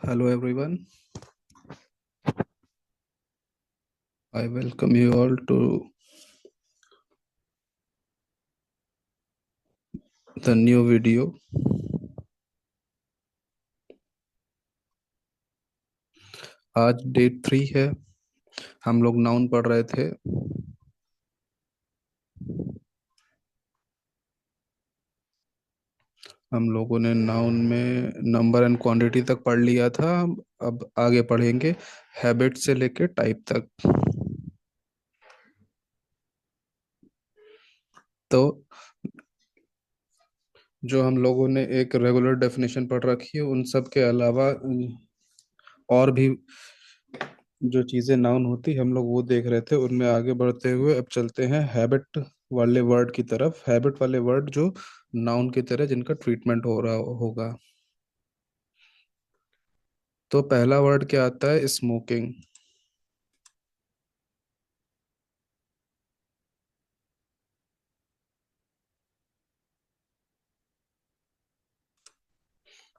Hello everyone, I welcome you all to the new video. आज day 3 है। हम लोग नाउन पढ़ रहे थे। हम लोगों ने नाउन में नंबर एंड क्वांटिटी तक पढ़ लिया था। अब आगे पढ़ेंगे हैबिट से लेके टाइप तक। तो जो हम लोगों ने एक रेगुलर डेफिनेशन पढ़ रखी है, उन सब के अलावा और भी जो चीजें नाउन होती हम लोग वो देख रहे थे। उनमें आगे बढ़ते हुए अब चलते हैं हैबिट वाले वर्ड की तरफ। हैबिट वाले वर्ड जो नाउन की तरह जिनका ट्रीटमेंट हो रहा होगा। तो पहला वर्ड क्या आता है? Smoking.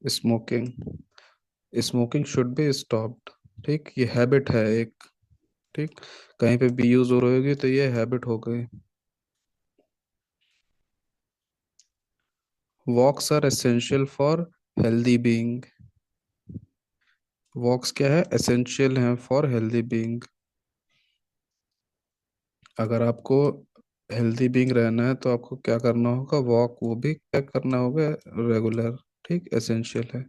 Smoking. Smoking should be stopped. ठीक, ये हैबिट है एक। ठीक, कहीं पे भी यूज हो रही होगी तो ये हैबिट हो गई। Walks are essential for healthy being. Walks क्या है? एसेंशियल है फॉर हेल्दी बीइंग। अगर आपको हेल्दी बीइंग रहना है तो आपको क्या करना होगा? वॉक, वो भी क्या करना होगा? रेगुलर। ठीक, एसेंशियल है।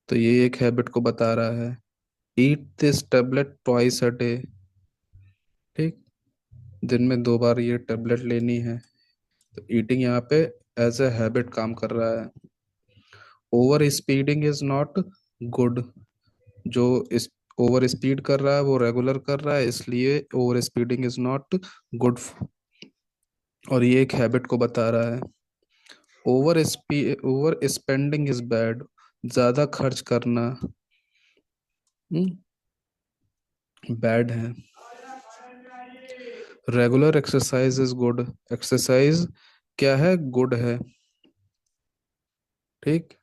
तो ये एक हैबिट को बता रहा है। Eat this tablet twice a day. ठीक, दिन में 2 बार ये टेबलेट लेनी है। तो ईटिंग यहाँ पे एज ए हैबिट काम कर रहा है। Over speeding is not good. जो इस ओवर स्पीड कर रहा है वो रेगुलर कर रहा है, इसलिए over speeding is not good. और ये एक हैबिट को बता रहा है। Over spending is bad. ज्यादा खर्च करना बैड है। Regular exercise is good. Exercise क्या है? गुड है। ठीक,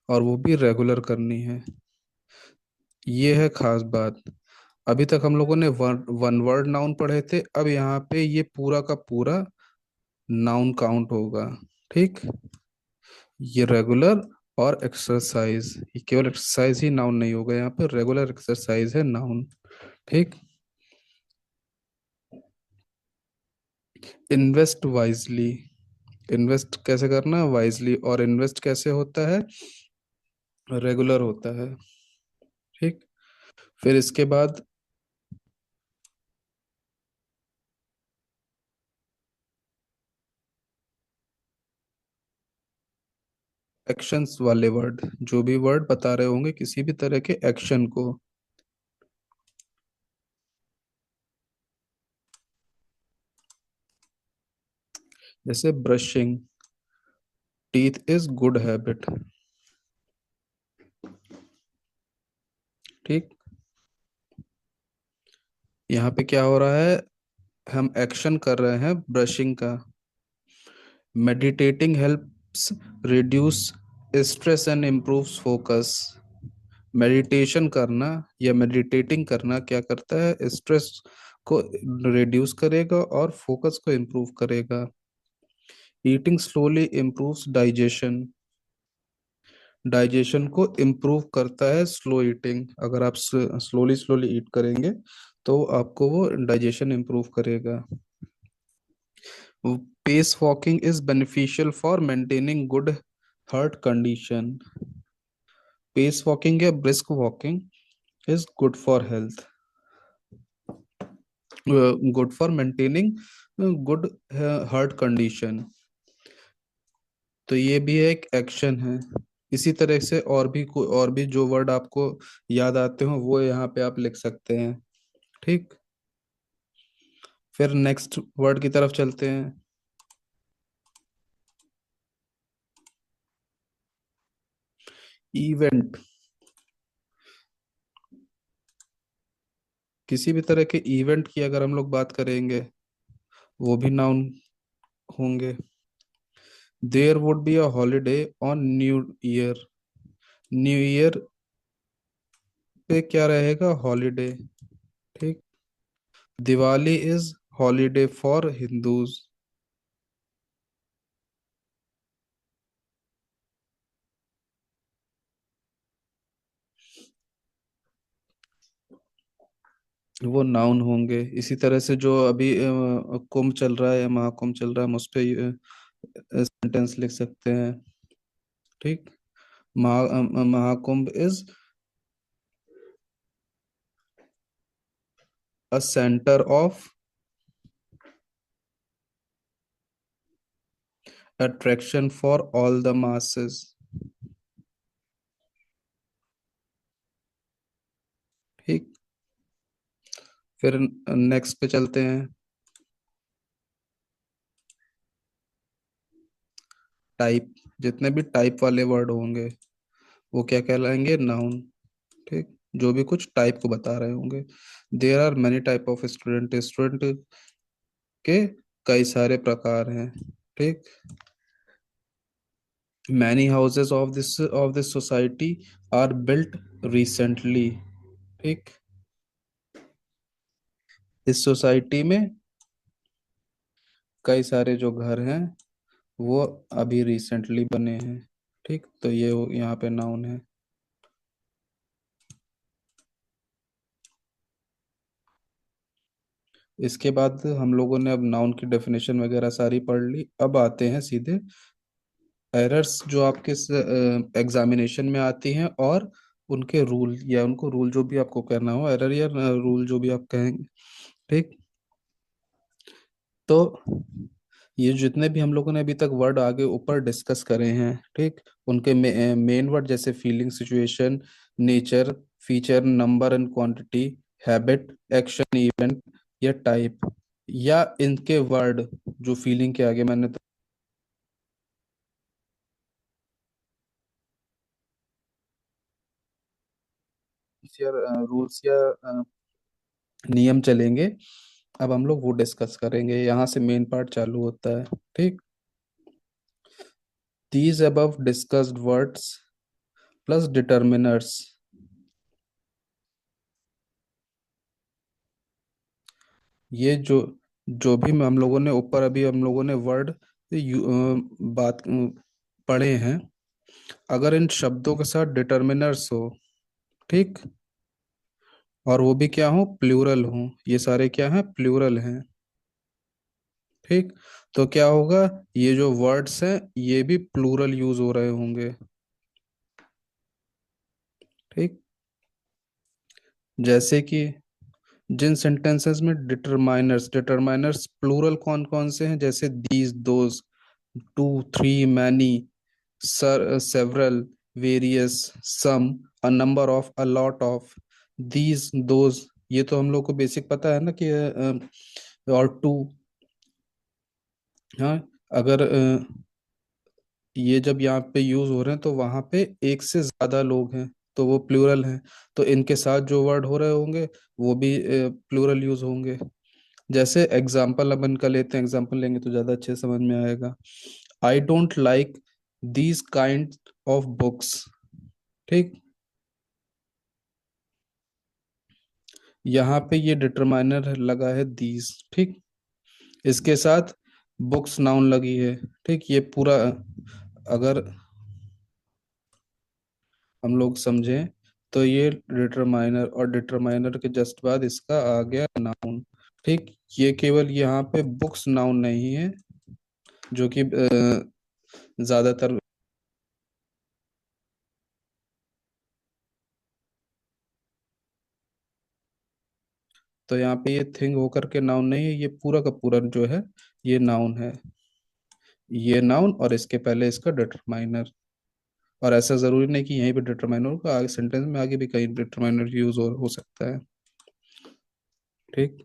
और वो भी रेगुलर करनी है। ये है खास बात। अभी तक हम लोगों ने वन वर्ड नाउन पढ़े थे, अब यहाँ पे ये पूरा का पूरा नाउन काउंट होगा। ठीक, ये रेगुलर और एक्सरसाइज, ये केवल एक्सरसाइज ही नाउन नहीं होगा, यहाँ पे रेगुलर एक्सरसाइज है नाउन। ठीक, इन्वेस्ट वाइजली। इन्वेस्ट कैसे करना? वाइजली। और इन्वेस्ट कैसे होता है? रेगुलर होता है। ठीक, फिर इसके बाद एक्शंस वाले वर्ड, जो भी वर्ड बता रहे होंगे किसी भी तरह के एक्शन को। जैसे brushing teeth is good habit. ठीक, यहाँ पे क्या हो रहा है? हम एक्शन कर रहे हैं ब्रशिंग का। Meditating helps reduce stress and improves focus. Meditation करना या मेडिटेटिंग करना क्या करता है? स्ट्रेस को रिड्यूस करेगा और फोकस को इम्प्रूव करेगा। Eating slowly improves digestion. Digestion को इम्प्रूव करता है स्लो ईटिंग। अगर आप स्लोली स्लोली ईट करेंगे तो आपको वो डाइजेशन इम्प्रूव करेगा। Pace walking is beneficial for maintaining good heart condition. Pace walking या brisk walking is good for health, good for maintaining good heart condition. तो ये भी एक एक्शन है। इसी तरह से और भी जो वर्ड आपको याद आते हो वो यहाँ पे आप लिख सकते हैं। ठीक, फिर नेक्स्ट वर्ड की तरफ चलते हैं। इवेंट। किसी भी तरह के इवेंट की अगर हम लोग बात करेंगे वो भी नाउन होंगे। There would be a holiday on new year. New year पे क्या रहेगा? हॉलीडे। ठीक। Diwali is holiday for Hindus. वो नाउन होंगे। इसी तरह से जो अभी कुंभ चल रहा है या महाकुंभ चल रहा है, हम उस पे सेंटेंस लिख सकते हैं। ठीक। Mahakumbh is a centre of attraction for all the masses. ठीक। फिर नेक्स्ट पे चलते हैं। टाइप। जितने भी टाइप वाले वर्ड होंगे वो क्या कहलाएंगे? नाउन। ठीक। जो भी कुछ टाइप को बता रहे होंगे। There are many type of student. Student के कई सारे प्रकार हैं। ठीक। Many houses of this society are built recently. ठीक। इस सोसाइटी में कई सारे जो घर हैं वो अभी रिसेंटली बने हैं। ठीक। तो ये यहाँ पे नाउन है। इसके बाद हम लोगों ने अब नाउन की डेफिनेशन वगैरह सारी पढ़ ली। अब आते हैं सीधे एरर्स जो आपके एग्जामिनेशन में आती हैं, और उनके रूल, या उनको रूल जो भी आपको कहना हो, एरर या रूल जो भी आप कहेंगे। ठीक। तो ये जितने भी हम लोगों ने अभी तक वर्ड आगे ऊपर डिस्कस करे हैं, ठीक, उनके मेन वर्ड जैसे feeling, situation, nature, feature, number and quantity, habit, action, event या टाइप, या इनके वर्ड जो फीलिंग के आगे मैंने या रूल्स या नियम चलेंगे। अब हम लोग वो डिस्कस करेंगे। यहाँ से मेन पार्ट चालू होता है। ठीक। These above discussed words plus determiners. ये जो जो भी हम लोगों ने ऊपर अभी हम लोगों ने वर्ड बात पढ़े हैं, अगर इन शब्दों के साथ डिटर्मिनर्स हो, ठीक, और वो भी क्या हो? प्लूरल हो। ये सारे क्या हैं? प्लूरल हैं। ठीक। तो क्या होगा? ये जो वर्ड्स हैं ये भी प्लूरल यूज हो रहे होंगे। ठीक। जैसे कि जिन सेंटेंसेस में डिटरमाइनर्स, डिटरमाइनर्स प्लूरल कौन कौन से हैं? जैसे these, those, two, three, many, sir, several, various, some, a number of, a lot of, these, those. ये तो हम लोग को बेसिक पता है ना कि और टू। हाँ। अगर ये जब यहाँ पे यूज हो रहे हैं तो वहां पे एक से ज्यादा लोग हैं, तो वो प्लूरल हैं। तो इनके साथ जो वर्ड हो रहे होंगे वो भी प्लूरल यूज होंगे। जैसे एग्जाम्पल अपन का लेते हैं, एग्जाम्पल लेंगे तो ज्यादा अच्छे समझ में आएगा। I don't like these kind of books. ठीक। यहाँ पे ये डिटरमाइनर लगा है दीज। ठीक। इसके साथ बुक्स नाउन लगी है। ठीक। ये पूरा अगर हम लोग समझें तो ये डिटरमाइनर, और डिटरमाइनर के जस्ट बाद इसका आ गया नाउन। ठीक। ये केवल यहाँ पे बुक्स नाउन नहीं है, जो कि ज्यादातर। तो यहाँ पे ये थिंग होकर के नाउन नहीं है, ये पूरा का पूरा जो है ये नाउन है। ये नाउन और इसके पहले इसका डिटरमाइनर। और ऐसा जरूरी नहीं कि यहीं पे डिटरमाइनर का, आगे सेंटेंस में आगे भी कहीं डिटरमाइनर यूज हो सकता है। ठीक।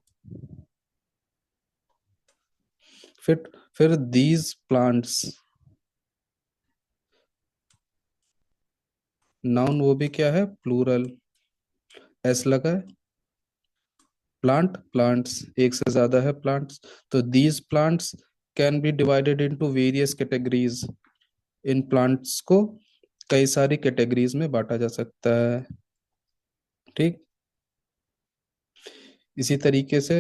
फिर फिर दीज प्लांट्स, नाउन वो भी क्या है? प्लूरल। एस लगा है। प्लांट, प्लांट्स एक से ज्यादा है प्लांट्स। तो these plants can be divided into various categories. In plants को कई सारी कैटेगरीज में बांटा जा सकता है। ठीक। इसी तरीके से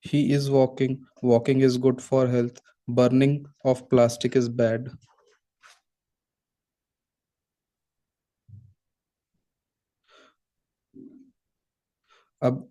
he is walking, walking is good for health, burning of plastic is bad. अब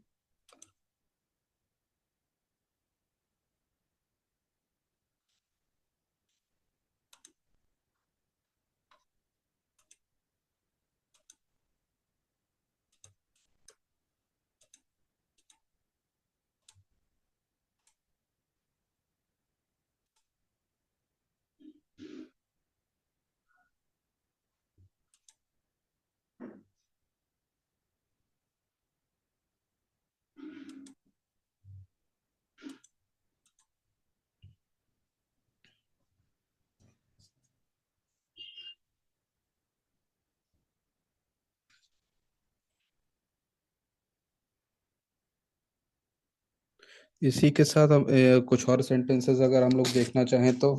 इसी के साथ हम कुछ और सेंटेंसेस अगर हम लोग देखना चाहें तो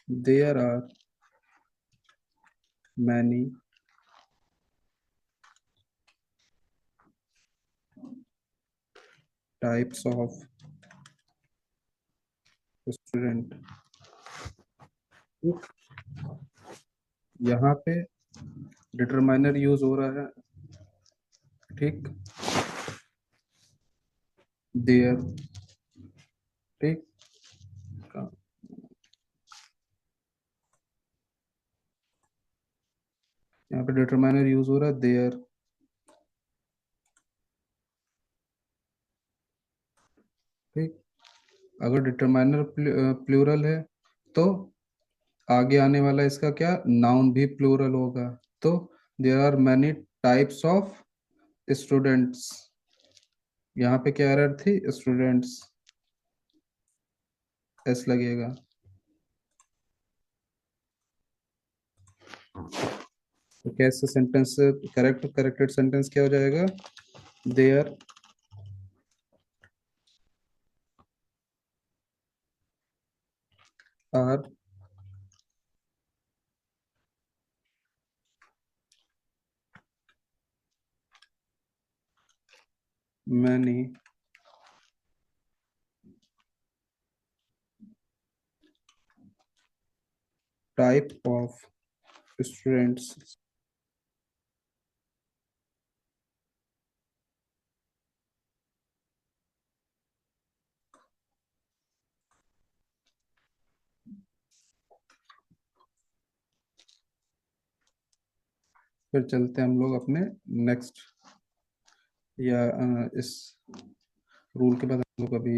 there are many types of student. यहाँ पे डिटरमाइनर यूज हो रहा है, ठीक, देयर, ठीक। यहाँ पे डिटरमाइनर यूज हो रहा है देयर, ठीक। अगर डिटरमाइनर प्लूरल है तो आगे आने वाला इसका क्या, नाउन भी प्लूरल होगा। तो there are many types of students, यहाँ पे क्या एरर थी, स्टूडेंट्स, एस लगेगा। तो कैसे सेंटेंस करेक्टेड सेंटेंस क्या हो जाएगा, there are many type of students. फिर चलते हैं हम लोग अपने नेक्स्ट, या इस रूल के बाद हम लोग अभी,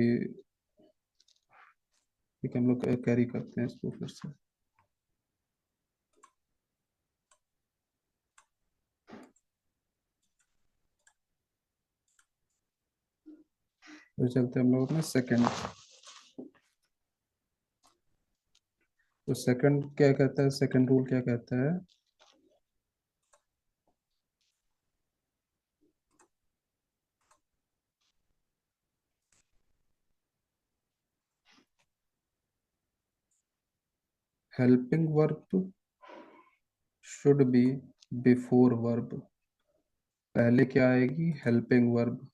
ठीक है, हम लोग कैरी करते हैं इसको फिर से। फिर चलते हैं हम लोग अपने सेकंड। तो सेकंड क्या कहता है, सेकंड रूल क्या कहता है, helping verb should be before verb. पहले क्या आएगी, हेल्पिंग वर्ब,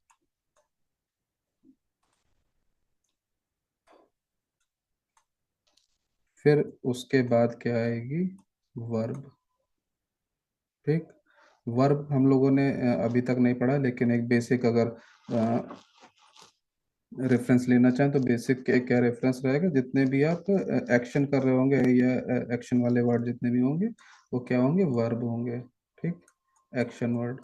फिर उसके बाद क्या आएगी, वर्ब, ठीक। वर्ब हम लोगों ने अभी तक नहीं पढ़ा, लेकिन एक बेसिक अगर रेफरेंस लेना चाहें तो बेसिक क्या रेफरेंस रहेगा, जितने भी आप एक्शन कर रहे होंगे या एक्शन वाले वर्ड जितने भी होंगे वो क्या होंगे, वर्ब होंगे, ठीक, action word.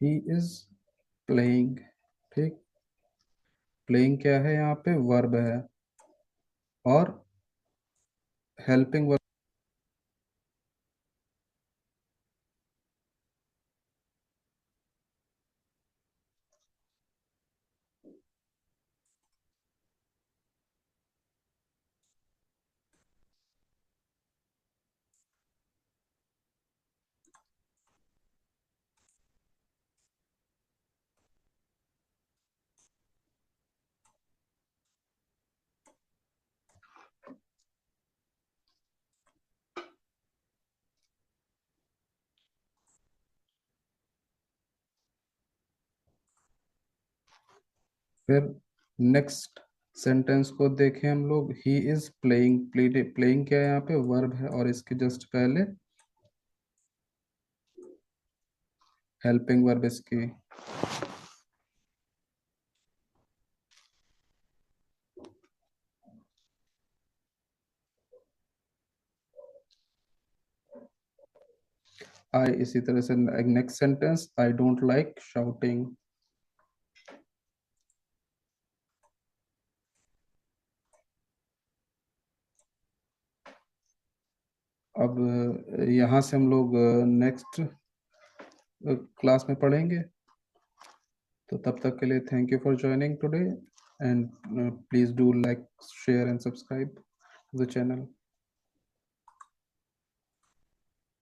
He is playing. ठीक, प्लेइंग क्या है यहाँ पे, वर्ब है। और हेल्पिंग वर्ब, फिर नेक्स्ट सेंटेंस को देखें हम लोग। ही इज प्लेइंग, प्लेइंग क्या है यहाँ पे, वर्ब है, और इसके जस्ट पहले हेल्पिंग वर्ब इसकी। आई, इसी तरह से next sentence, I don't like shouting. अब यहाँ से हम लोग नेक्स्ट क्लास में पढ़ेंगे। तो तब तक के लिए thank you for joining today, and please do like, share and subscribe the channel.